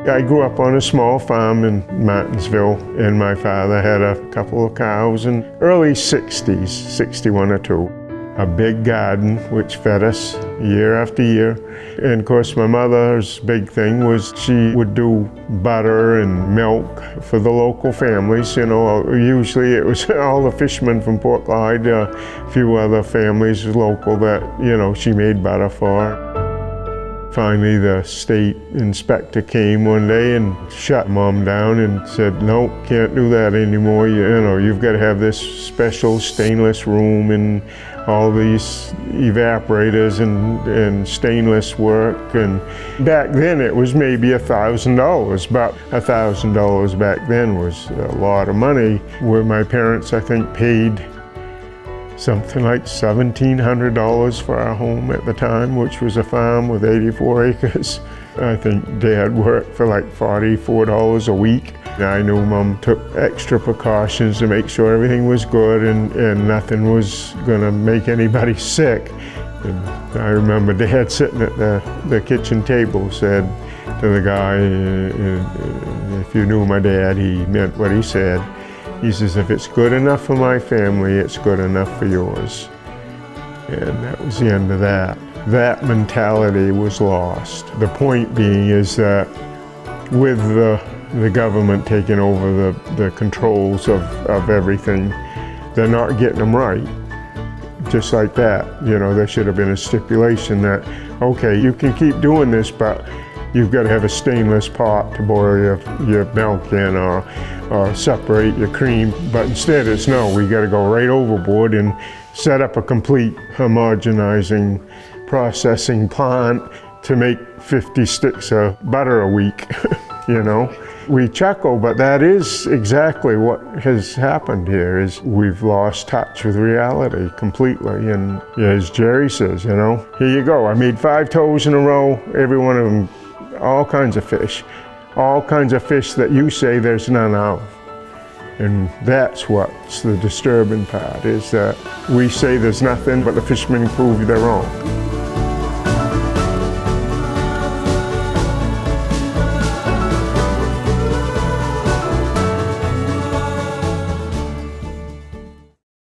I grew up on a small farm in Martinsville, and my father had a couple of cows in early 60s, 61 or 2. A big garden which fed us year after year. And of course my mother's big thing was she would do butter and milk for the local families. You know, usually it was all the fishermen from Port Clyde, a few other families local that, you know, she made butter for. Finally, the state inspector came one day and shut Mom down and said, "No, can't do that anymore. You know, you've got to have this special stainless room and all these evaporators and stainless work." And back then it was maybe $1,000, but $1,000 back then was a lot of money. Where my parents, I think, paid something like $1,700 for our home at the time, which was a farm with 84 acres. I think Dad worked for like $44 a week. I knew Mom took extra precautions to make sure everything was good and nothing was gonna make anybody sick. And I remember Dad sitting at the kitchen table said to the guy, if you knew my dad, he meant what he said. He says, "If it's good enough for my family, it's good enough for yours." And that was the end of that. That mentality was lost. The point being is that with the government taking over the controls of everything, they're not getting them right. Just like that, you know, there should have been a stipulation that, okay, you can keep doing this, but you've got to have a stainless pot to boil your milk in or separate your cream. But instead it's no, we got to go right overboard and set up a complete homogenizing processing plant to make 50 sticks of butter a week, you know. We chuckle, but that is exactly what has happened here, is we've lost touch with reality completely. And as Jerry says, you know, here you go, I made 5 toes in a row, every one of them, all kinds of fish that you say there's none of. And that's what's the disturbing part, is that we say there's nothing, but the fishermen prove they're wrong.